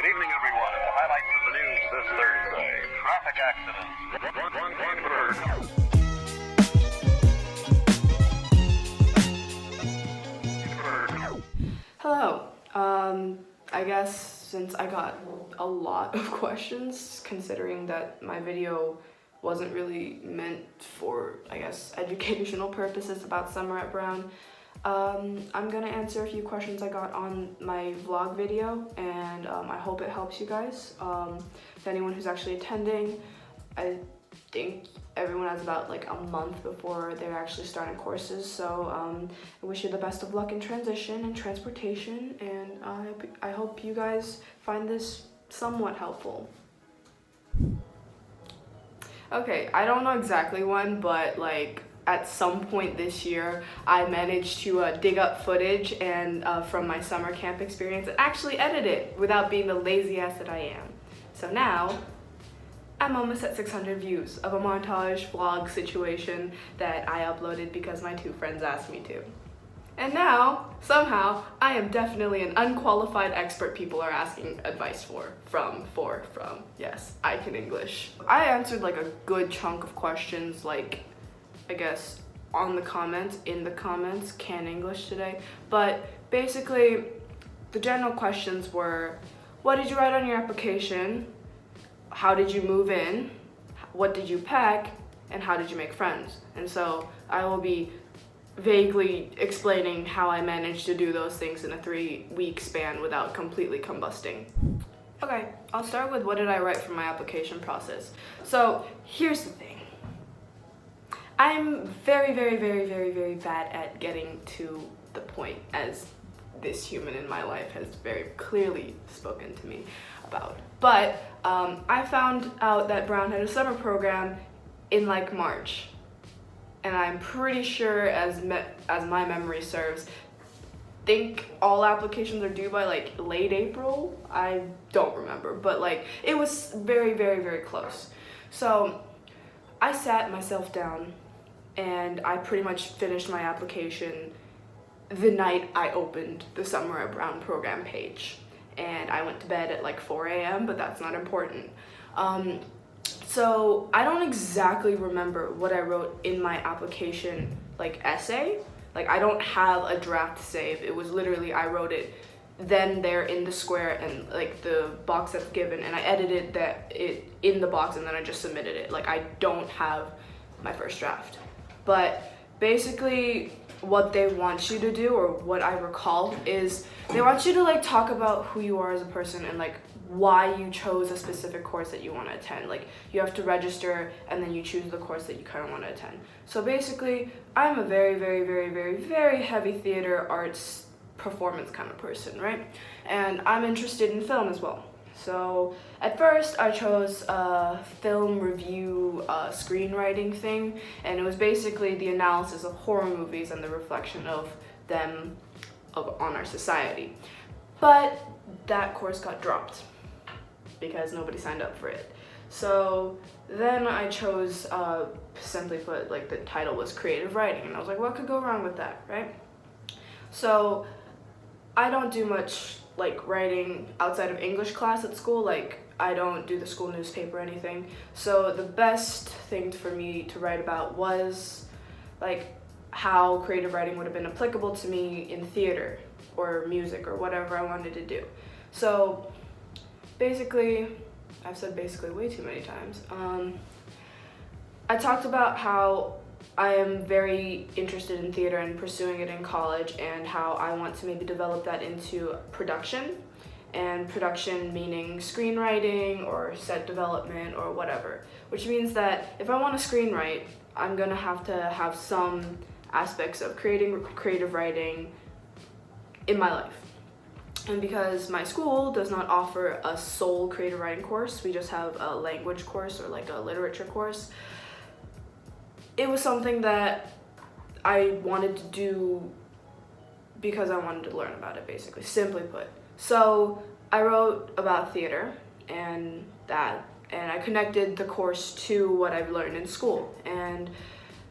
Evening, everyone. The highlights of the news this Thursday. Traffic accidents. Hello. I guess since I got a lot of questions, considering that my video wasn't really meant for, I guess, educational purposes about summer at Brown, I'm gonna answer a few questions I got on my vlog video, and I hope it helps you guys. If anyone who's actually attending, I think everyone has about like a month before they're actually starting courses, so I wish you the best of luck in transition and transportation, and I hope you guys find this somewhat helpful. Okay, I don't know exactly when, but like at some point this year, I managed to dig up footage and from my summer camp experience and actually edit it without being the lazy ass that I am. So now, I'm almost at 600 views of a montage vlog situation that I uploaded because my two friends asked me to. And now, somehow, I am definitely an unqualified expert people are asking advice from, yes, I can English. I answered like a good chunk of questions, like, I guess, in the comments, can English today. But basically, the general questions were, what did you write on your application? How did you move in? What did you pack? And how did you make friends? And so I will be vaguely explaining how I managed to do those things in a 3-week span without completely combusting. Okay, I'll start with what did I write for my application process. So here's the thing. I'm very bad at getting to the point, as this human in my life has very clearly spoken to me about. But I found out that Brown had a summer program in like March, and I'm pretty sure, as my memory serves, think all applications are due by like late April. I don't remember, but like it was very close. So I sat myself down and I pretty much finished my application the night I opened the Summer at Brown program page. And I went to bed at like 4 a.m., but that's not important. So I don't exactly remember what I wrote in my application, like essay. Like I don't have a draft saved. It was literally, I wrote it then there in the square and like the box that's given, and I edited it in the box and then I just submitted it. Like I don't have my first draft. But basically what they want you to do, or what I recall, is they want you to like talk about who you are as a person and like why you chose a specific course that you want to attend. Like you have to register and then you choose the course that you kind of want to attend. So basically I'm a very heavy theater arts performance kind of person, right? And I'm interested in film as well. So at first I chose a film review screenwriting thing, and it was basically the analysis of horror movies and the reflection of them on our society. But that course got dropped because nobody signed up for it. So then I chose, simply put, like the title was creative writing, and I was like, what could go wrong with that, right? So I don't do much like writing outside of English class at school. Like I don't do the school newspaper or anything. So the best thing for me to write about was like how creative writing would have been applicable to me in theater or music or whatever I wanted to do. So basically, I've said basically way too many times. I talked about how I am very interested in theater and pursuing it in college, and how I want to maybe develop that into production, and production meaning screenwriting or set development or whatever, which means that if I want to screenwrite, I'm gonna have to have some aspects of creative writing in my life. And because my school does not offer a sole creative writing course, we just have a language course or like a literature course, it was something that I wanted to do because I wanted to learn about it, basically, simply put. So I wrote about theater and I connected the course to what I've learned in school. And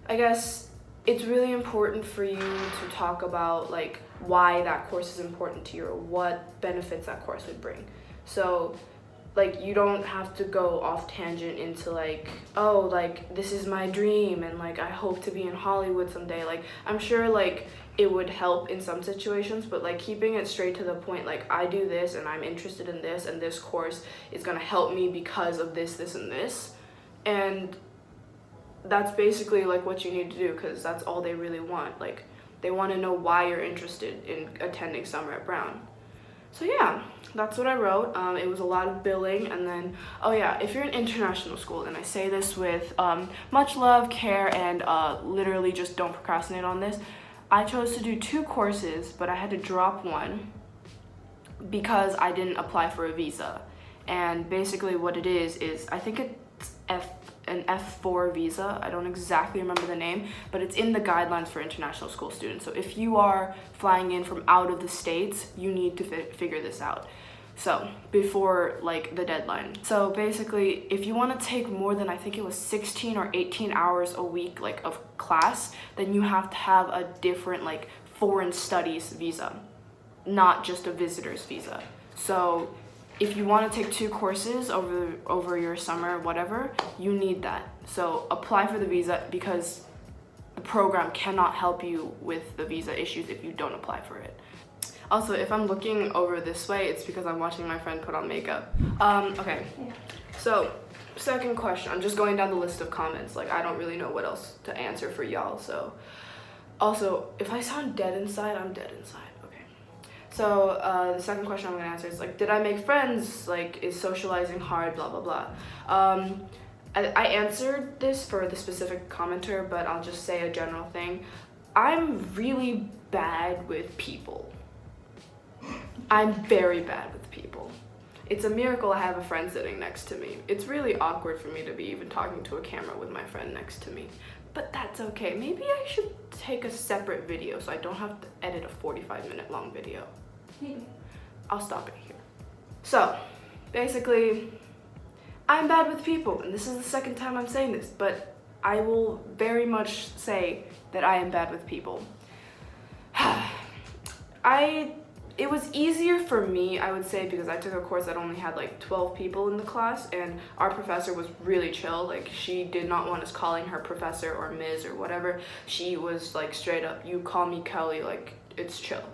I guess it's really important for you to talk about like why that course is important to you or what benefits that course would bring. So like you don't have to go off tangent into like, oh, like this is my dream and like I hope to be in Hollywood someday. Like I'm sure like it would help in some situations, but like keeping it straight to the point, like I do this and I'm interested in this and this course is gonna help me because of this, this, and this. And that's basically like what you need to do, because that's all they really want. Like they want to know why you're interested in attending summer at Brown. So yeah, that's what I wrote. It was a lot of billing, and then, oh yeah, if you're in international school, and I say this with much love, care, and literally just don't procrastinate on this, I chose to do 2 courses, but I had to drop one because I didn't apply for a visa. And basically what it is I think it's an F4 visa. I don't exactly remember the name, but it's in the guidelines for international school students. So if you are flying in from out of the States, you need to figure this out. So before like the deadline. So basically, if you want to take more than, I think it was 16 or 18 hours a week like of class, then you have to have a different like foreign studies visa, not just a visitor's visa. So if you want to take 2 courses over your summer, whatever, you need that. So apply for the visa, because the program cannot help you with the visa issues if you don't apply for it. Also, if I'm looking over this way, it's because I'm watching my friend put on makeup. Okay, so second question. I'm just going down the list of comments. Like, I don't really know what else to answer for y'all. So also, if I sound dead inside, I'm dead inside. So the second question I'm gonna answer is like, did I make friends? Like, is socializing hard? Blah blah blah. I answered this for the specific commenter, but I'll just say a general thing. I'm really bad with people. I'm very bad with people. It's a miracle I have a friend sitting next to me. It's really awkward for me to be even talking to a camera with my friend next to me. But that's okay. Maybe I should take a separate video so I don't have to edit a 45-minute long video. I'll stop it here. So, basically, I'm bad with people, and this is the second time I'm saying this, but I will very much say that I am bad with people. It was easier for me, I would say, because I took a course that only had like 12 people in the class, and our professor was really chill. Like, she did not want us calling her professor or Ms. or whatever. She was like straight up, you call me Kelly, like it's chill.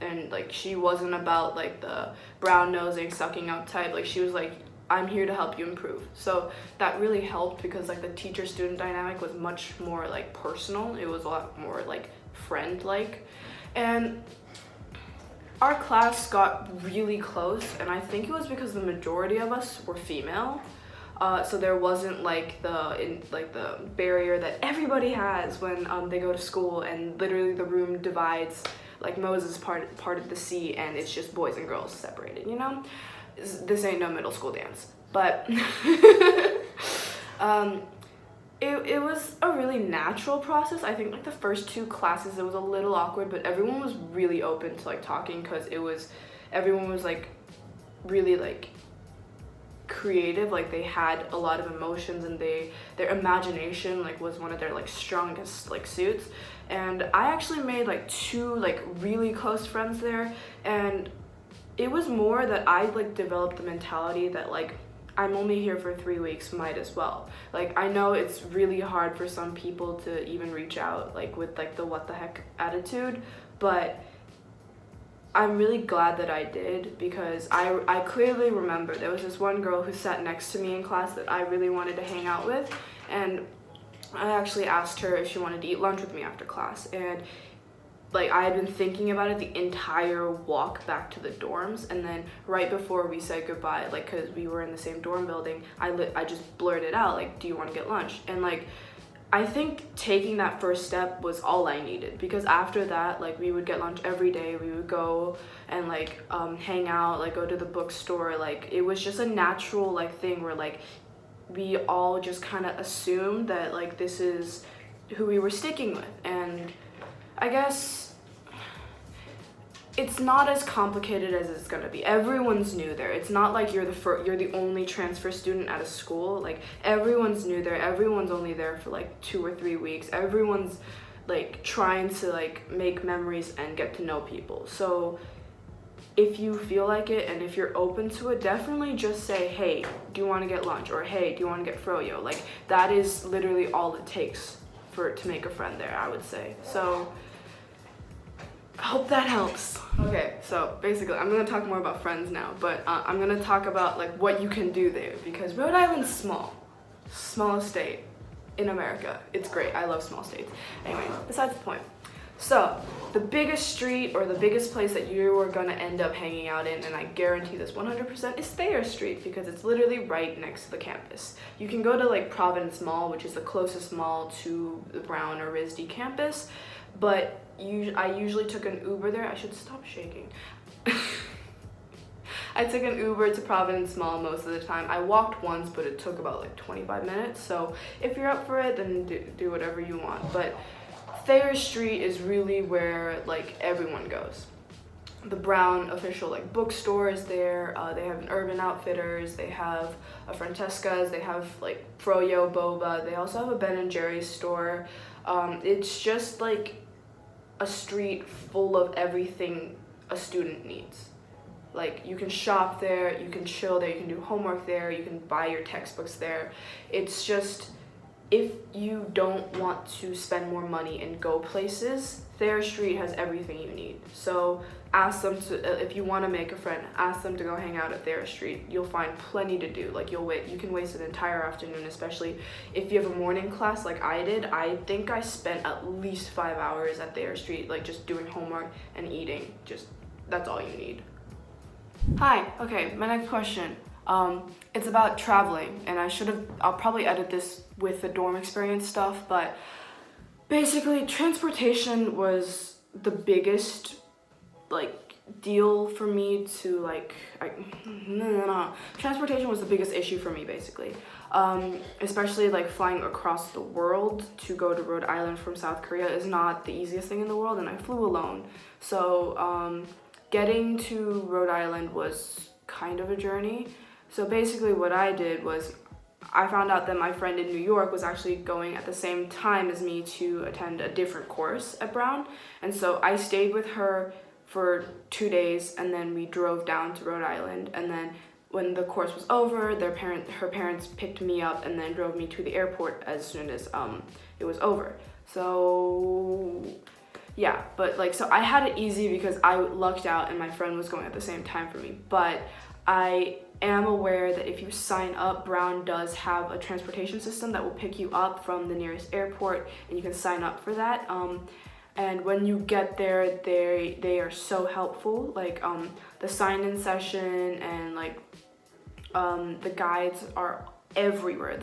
And like she wasn't about like the brown nosing, sucking up type. Like she was like, I'm here to help you improve. So that really helped, because like the teacher-student dynamic was much more like personal. It was a lot more like friend-like. And our class got really close, and I think it was because the majority of us were female. So there wasn't like the barrier that everybody has when they go to school, and literally the room divides like Moses parted the sea, and it's just boys and girls separated, you know? This ain't no middle school dance. But it was a really natural process. I think like the first 2 classes it was a little awkward, but everyone was really open to like talking, because everyone was like really like creative. Like they had a lot of emotions, and their imagination like was one of their like strongest like suits. And I actually made like 2 like really close friends there, and it was more that I like developed the mentality that like I'm only here for 3 weeks, might as well. Like I know it's really hard for some people to even reach out like with like the what the heck attitude, but I'm really glad that I did, because I clearly remember there was this one girl who sat next to me in class that I really wanted to hang out with, and I actually asked her if she wanted to eat lunch with me after class. And like I had been thinking about it the entire walk back to the dorms, and then right before we said goodbye, like because we were in the same dorm building, I just blurted out like, do you want to get lunch? And like I think taking that first step was all I needed, because after that, like we would get lunch every day. We would go and like hang out, like go to the bookstore. Like it was just a natural like thing where like we all just kind of assumed that like this is who we were sticking with. And I guess it's not as complicated as it's gonna be. Everyone's new there. It's not like you're the only transfer student at a school. Like everyone's new there. Everyone's only there for like 2 or 3 weeks. Everyone's like trying to like make memories and get to know people. So if you feel like it and if you're open to it, definitely just say, hey, do you want to get lunch? Or hey, do you want to get froyo? Like that is literally all it takes to make a friend there, I would say. So I hope that helps. Okay, so basically I'm gonna talk more about friends now, but I'm gonna talk about like what you can do there, because Rhode Island's small state in America. It's great. I love small states. Anyway, besides the point. So the biggest street or the biggest place that you are gonna end up hanging out in, and I guarantee this 100%, is Thayer Street, because it's literally right next to the campus. You can go to like Providence Mall, which is the closest mall to the Brown or RISD campus, but I usually took an Uber there. I should stop shaking. I took an Uber to Providence Mall most of the time. I walked once, but it took about like 25 minutes. So if you're up for it, then do whatever you want. But Thayer Street is really where like everyone goes. The Brown official like bookstore is there. They have an Urban Outfitters. They have a Francesca's. They have like Froyo, Boba. They also have a Ben & Jerry's store. It's just like a street full of everything a student needs. Like you can shop there, you can chill there, you can do homework there, you can buy your textbooks there. It's just, if you don't want to spend more money and go places, Thayer Street has everything you need. So ask them to, if you want to make a friend, ask them to go hang out at Thayer Street. You'll find plenty to do. Like you can waste an entire afternoon, especially if you have a morning class like I did. I think I spent at least 5 hours at Thayer Street, like just doing homework and eating. Just, that's all you need. Hi, okay, my next question. It's about traveling, and I'll probably edit this with the dorm experience stuff, but basically transportation was the biggest like deal for me to like, transportation was the biggest issue for me basically. Especially like flying across the world to go to Rhode Island from South Korea is not the easiest thing in the world, and I flew alone. So getting to Rhode Island was kind of a journey. So basically what I did was I found out that my friend in New York was actually going at the same time as me to attend a different course at Brown. And so I stayed with her for 2 days, and then we drove down to Rhode Island. And then when the course was over, her parents picked me up and then drove me to the airport as soon as it was over. So yeah, but like, so I had it easy because I lucked out and my friend was going at the same time for me. But I am aware that if you sign up, Brown does have a transportation system that will pick you up from the nearest airport, and you can sign up for that. And when you get there, they are so helpful. Like the sign-in session and like the guides are everywhere.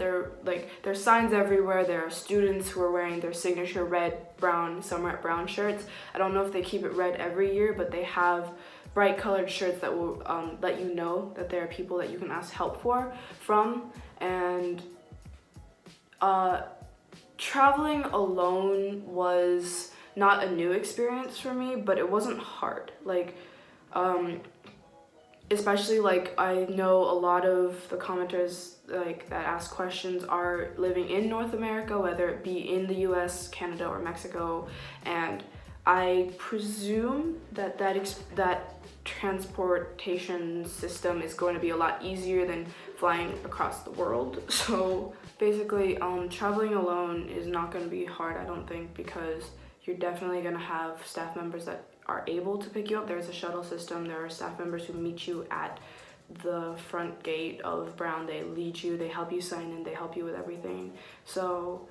There's signs everywhere. There are students who are wearing their signature red, brown, Summer at Brown shirts. I don't know if they keep it red every year, but they have bright colored shirts that will let you know that there are people that you can ask help from. And traveling alone was not a new experience for me, but it wasn't hard. Like especially like I know a lot of the commenters like that ask questions are living in North America, whether it be in the US, Canada, or Mexico, and I presume that transportation system is going to be a lot easier than flying across the world. So basically traveling alone is not going to be hard, I don't think, because you're definitely going to have staff members that are able to pick you up. There's a shuttle system. There are staff members who meet you at the front gate of Brown. They lead you, they help you sign in, they help you with everything. So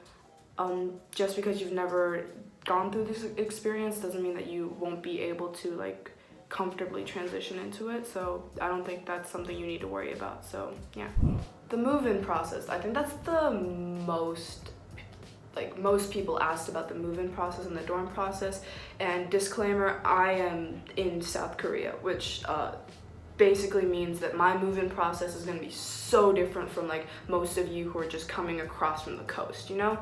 just because you've never gone through this experience doesn't mean that you won't be able to like comfortably transition into it. So I don't think that's something you need to worry about. So yeah, the move-in process, I think that's the most people asked about the move-in process and the dorm process. And disclaimer, I am in South Korea, which basically means that my move-in process is going to be so different from like most of you who are just coming across from the coast, you know.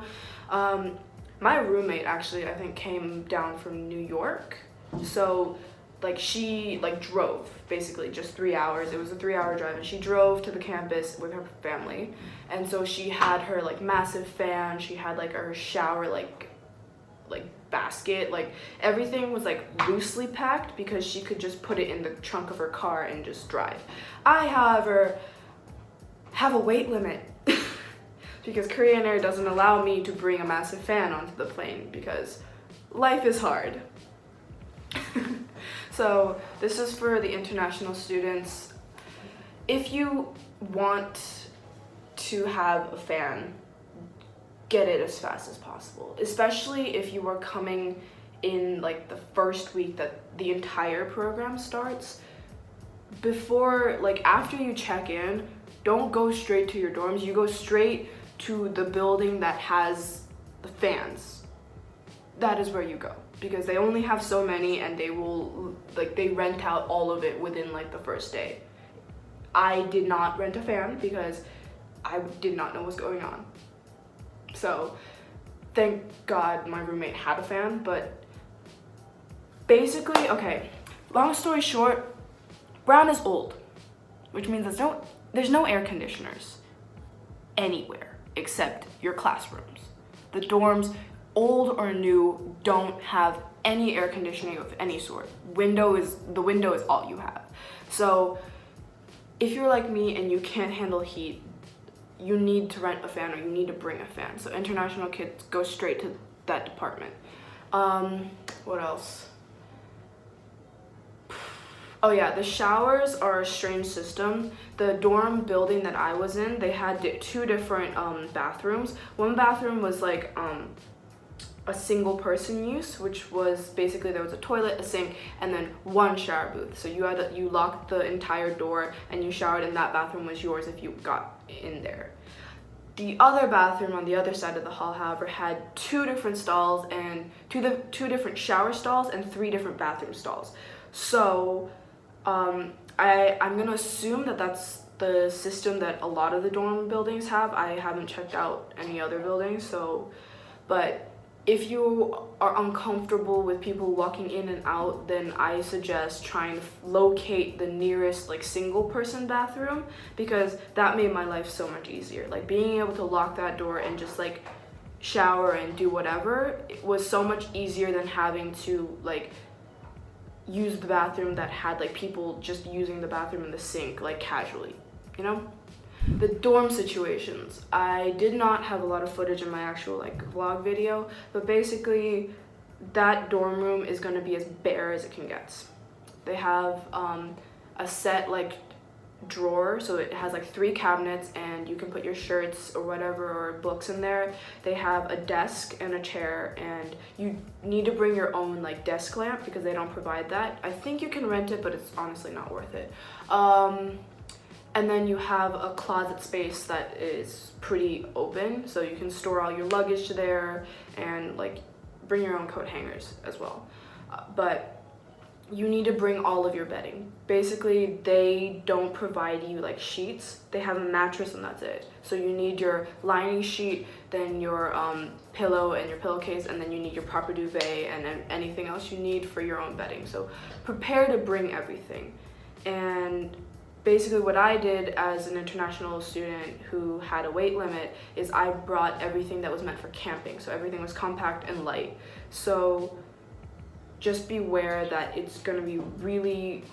My roommate actually, I think, came down from New York, so like she like drove basically just 3 hours. It was a 3-hour drive, and she drove to the campus with her family. And so she had her like massive fan, she had like her shower like basket. Like everything was like loosely packed because she could just put it in the trunk of her car and just drive. I, however, have a weight limit because Korean Air doesn't allow me to bring a massive fan onto the plane because life is hard. So this is for the international students. If you want to have a fan, get it as fast as possible, especially if you are coming in like the first week that the entire program starts. Before, like after you check in, don't go straight to your dorms. You go straight to the building that has the fans. That is where you go, because they only have so many and they will, like, they rent out all of it within like the first day. I did not rent a fan because I did not know what's going on. So thank God my roommate had a fan. But basically, okay, long story short, Brown is old, which means there's no air conditioners anywhere except your classrooms. The dorms, old or new, don't have any air conditioning of any sort. The window is all you have. So if you're like me and you can't handle heat, you need to rent a fan or you need to bring a fan. So international kids go straight to that department. What else? Oh yeah, the showers are a strange system. The dorm building that I was in, they had two different bathrooms. One bathroom was like a single person use, which was basically there was a toilet, a sink, and then one shower booth. So you locked the entire door and you showered, and that bathroom was yours if you got in there. The other bathroom on the other side of the hall, however, had two different stalls and two different shower stalls and 3 different bathroom stalls. So I'm gonna assume that that's the system that a lot of the dorm buildings have. I haven't checked out any other buildings, but if you are uncomfortable with people walking in and out, then I suggest trying to locate the nearest like single person bathroom, because that made my life so much easier. Like being able to lock that door and just like shower and do whatever, it was so much easier than having to like use the bathroom that had like people just using the bathroom in the sink like casually, you know? The dorm situations. I did not have a lot of footage in my actual like vlog video, but basically that dorm room is going to be as bare as it can get. They have a set like drawer, so it has like 3 cabinets and you can put your shirts or whatever or books in there. They have a desk and a chair, and you need to bring your own like desk lamp because they don't provide that. I think you can rent it, but it's honestly not worth it. And then you have a closet space that is pretty open, so you can store all your luggage there and like bring your own coat hangers as well. But you need to bring all of your bedding. Basically, they don't provide you like sheets. They have a mattress and that's it. So you need your lining sheet, then your pillow and your pillowcase, and then you need your proper duvet and anything else you need for your own bedding. So prepare to bring everything. And basically what I did as an international student who had a weight limit is I brought everything that was meant for camping. So everything was compact and light. So just beware that it's going to be really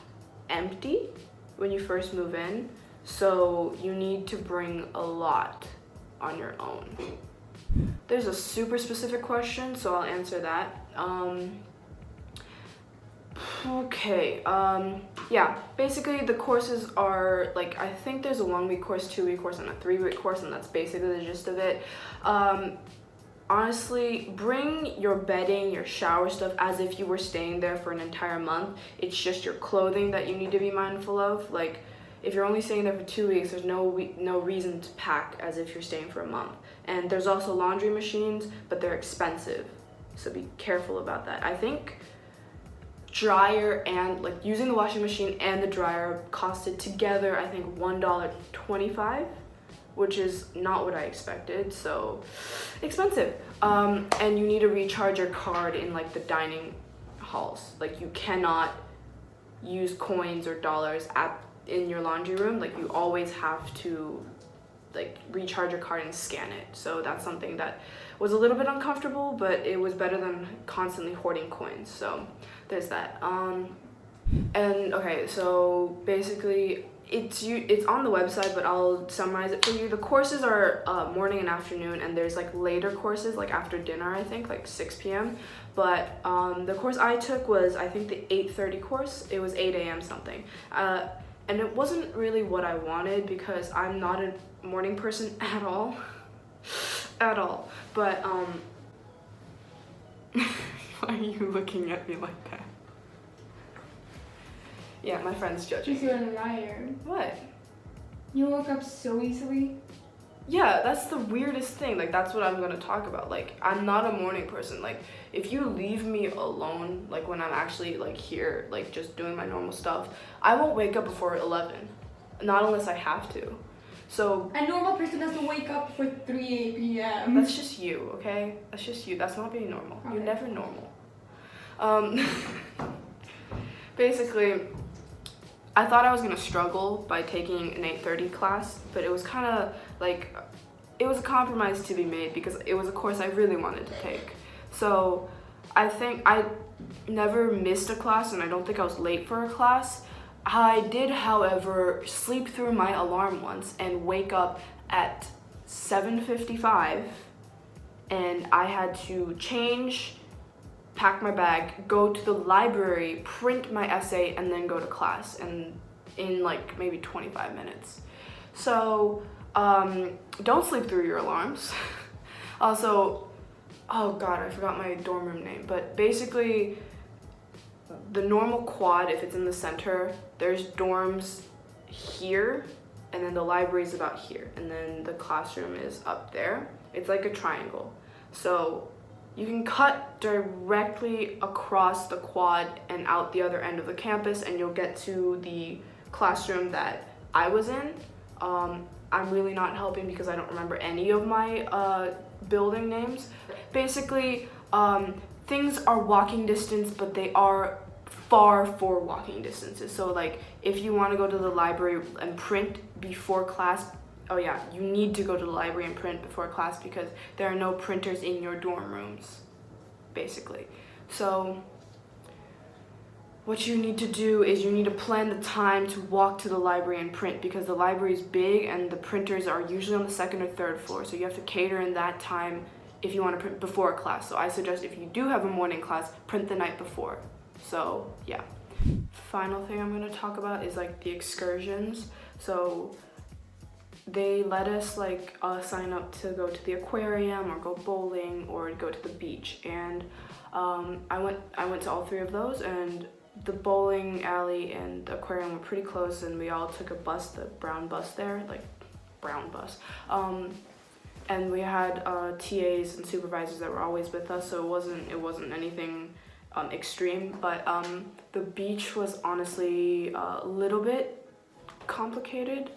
empty when you first move in. So you need to bring a lot on your own. There's a super specific question, so I'll answer that. Okay, yeah, basically the courses are like, I think there's a 1-week course, 2-week course, and a 3-week course, and that's basically the gist of it. Honestly, bring your bedding, your shower stuff as if you were staying there for an entire month. It's just your clothing that you need to be mindful of. Like, if you're only staying there for 2 weeks, there's no reason to pack as if you're staying for a month. And there's also laundry machines, but they're expensive, so be careful about that. I think dryer and like using the washing machine and the dryer costed together, I think $1.25, which is not what I expected, so expensive. And you need to recharge your card in like the dining halls. Like you cannot use coins or dollars in your laundry room. Like you always have to like recharge your card and scan it. So that's something that was a little bit uncomfortable, but it was better than constantly hoarding coins. So there's that. And okay, so basically it's on the website, but I'll summarize it for you. The courses are morning and afternoon, and there's like later courses like after dinner, I think, like 6 p.m. But the course I took was, I think, the 8:30 course. It was 8 a.m. something. And it wasn't really what I wanted because I'm not a morning person at all. At all. But why are you looking at me like that? Yeah, my friend's judging. You're a liar. What? You woke up so easily. Yeah, that's the weirdest thing. Like, that's what I'm gonna talk about. Like, I'm not a morning person. Like, if you leave me alone, like when I'm actually like here, like just doing my normal stuff, I won't wake up before 11. Not unless I have to. So A normal person doesn't wake up for 3 p.m. that's just you, okay? That's just you. That's not being normal. Okay. You're never normal. Basically, I thought I was gonna struggle by taking an 8:30 class, but it was kind of like, it was a compromise to be made because it was a course I really wanted to take. So I think I never missed a class, and I don't think I was late for a class. I did, however, sleep through my alarm once and wake up at 7:55, and I had to change, pack my bag, go to the library, print my essay, and then go to class, and in like maybe 25 minutes. So don't sleep through your alarms. Also, oh god, I forgot my dorm room name, but basically the normal quad, if it's in the center, there's dorms here, and then the library is about here, and then the classroom is up there. It's like a triangle. So you can cut directly across the quad and out the other end of the campus, and you'll get to the classroom that I was in. I'm really not helping because I don't remember any of my building names. Basically, things are walking distance, but they are far for walking distances. So like, if you want to go to the library and print before class, oh yeah, you need to go to the library and print before class because there are no printers in your dorm rooms, basically. So what you need to do is you need to plan the time to walk to the library and print because the library is big and the printers are usually on the second or third floor. So you have to cater in that time if you want to print before class. So I suggest if you do have a morning class, print the night before. So yeah. Final thing I'm going to talk about is like the excursions. So they let us like sign up to go to the aquarium or go bowling or go to the beach, and I went to all three of those, and the bowling alley and the aquarium were pretty close, and we all took a bus, the brown bus there, like brown bus, and we had TAs and supervisors that were always with us, so it wasn't anything extreme, but the beach was honestly a little bit complicated.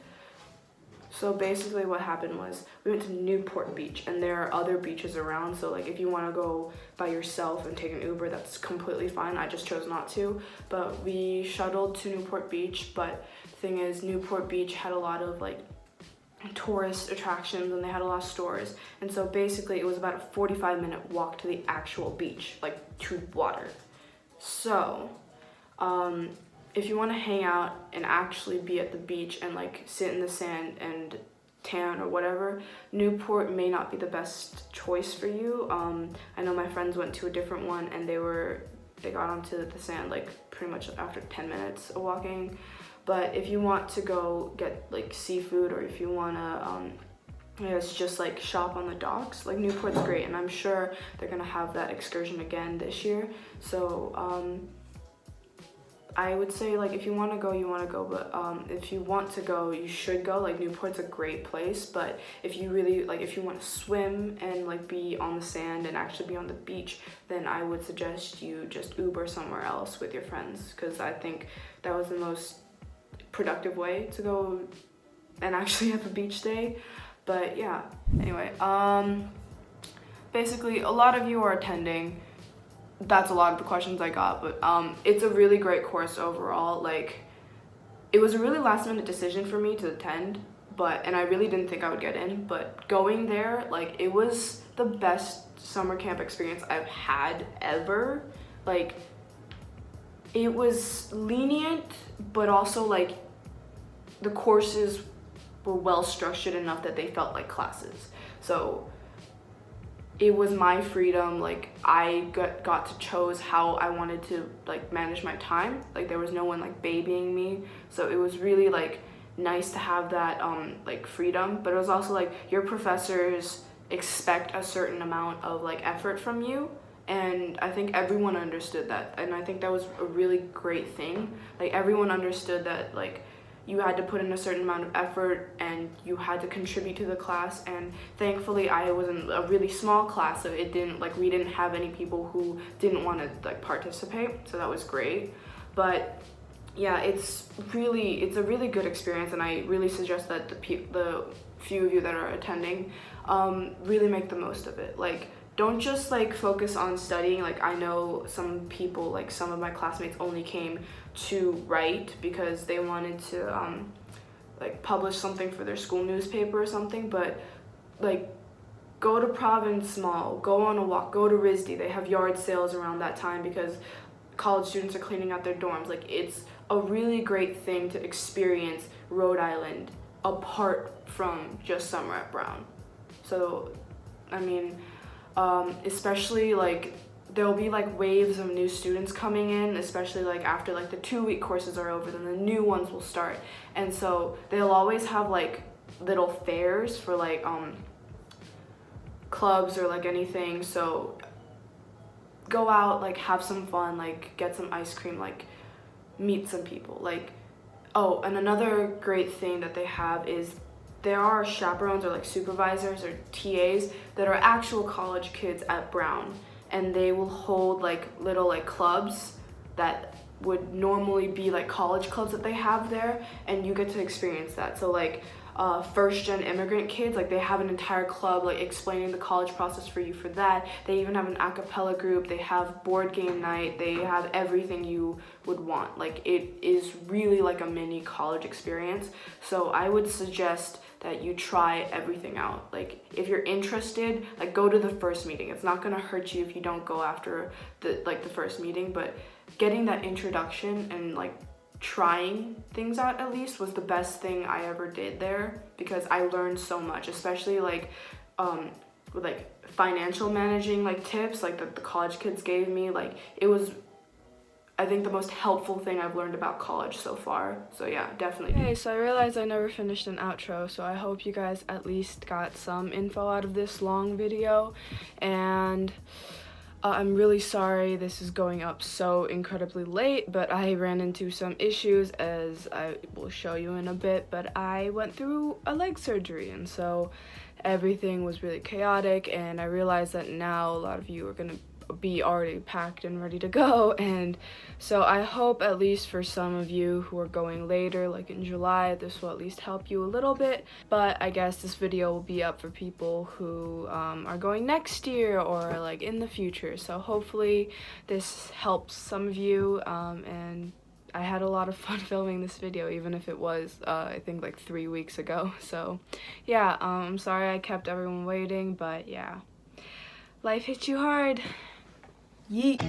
So basically what happened was we went to Newport Beach, and there are other beaches around, so like if you want to go by yourself and take an Uber, that's completely fine. I just chose not to, but we shuttled to Newport Beach. But the thing is, Newport Beach had a lot of like tourist attractions, and they had a lot of stores, and so basically it was about a 45-minute walk to the actual beach, like to water. So if you want to hang out and actually be at the beach and like sit in the sand and tan or whatever, Newport may not be the best choice for you. I know my friends went to a different one, and they got onto the sand like pretty much after 10 minutes of walking. But if you want to go get like seafood, or if you want to it's just like shop on the docks, like Newport's great, and I'm sure they're gonna have that excursion again this year. So I would say like if you want to go, you want to go, but if you want to go, you should go. Like Newport's a great place, but if you really like, if you want to swim and like be on the sand and actually be on the beach, then I would suggest you just Uber somewhere else with your friends, because I think that was the most productive way to go and actually have a beach day. But yeah, anyway, basically a lot of you are attending. That's a lot of the questions I got, but it's a really great course overall. Like, it was a really last minute decision for me to attend, and I really didn't think I would get in, but going there, like, it was the best summer camp experience I've had ever. Like, it was lenient, but also, like, the courses were well structured enough that they felt like classes. So it was my freedom. Like, I got to choose how I wanted to, like, manage my time. Like, there was no one, like, babying me, so it was really, like, nice to have that like, freedom. But it was also like your professors expect a certain amount of, like, effort from you, and I think everyone understood that, and I think that was a really great thing. Like, everyone understood that, like, you had to put in a certain amount of effort and you had to contribute to the class. And thankfully I was in a really small class, so it didn't, like, we didn't have any people who didn't want to, like, participate, so that was great. But yeah, it's a really good experience, and I really suggest that the few of you that are attending really make the most of it. Like, don't just, like, focus on studying. Like, I know some people, like, some of my classmates only came to write because they wanted to like, publish something for their school newspaper or something, but, like, go to Province Mall, go on a walk, go to RISD. They have yard sales around that time because college students are cleaning out their dorms. Like, it's a really great thing to experience Rhode Island apart from just summer at Brown. So, I mean, especially, like, there'll be, like, waves of new students coming in, especially, like, after, like, the 2-week courses are over, then the new ones will start. And so they'll always have, like, little fairs for, like, clubs or, like, anything. So go out, like, have some fun, like, get some ice cream, like, meet some people. Like, oh, and another great thing that they have is there are chaperones or, like, supervisors or TAs that are actual college kids at Brown, and they will hold, like, little, like, clubs that would normally be, like, college clubs that they have there, and you get to experience that. So, like, first-gen immigrant kids, like, they have an entire club, like, explaining the college process for you for that. They even have an a cappella group. They have board game night. They have everything you would want. Like, it is really like a mini college experience. So I would suggest that you try everything out. Like, if you're interested, like, go to the first meeting. It's not gonna hurt you if you don't go after the first meeting, but getting that introduction and, like, trying things out at least was the best thing I ever did there, because I learned so much, especially, like, with, like, financial managing, like, tips, like, that the college kids gave me. Like, it was, I think, the most helpful thing I've learned about college so far. So yeah, definitely. Okay, so I realized I never finished an outro, so I hope you guys at least got some info out of this long video, and I'm really sorry this is going up so incredibly late, but I ran into some issues, as I will show you in a bit. But I went through a leg surgery, and so everything was really chaotic, and I realized that now a lot of you are gonna be already packed and ready to go, and so I hope, at least for some of you who are going later, like in July, this will at least help you a little bit. But I guess this video will be up for people who are going next year or, like, in the future, so hopefully this helps some of you. And I had a lot of fun filming this video, even if it was I think, like, 3 weeks ago. So yeah, I'm sorry I kept everyone waiting, but yeah, life hits you hard. Yeet.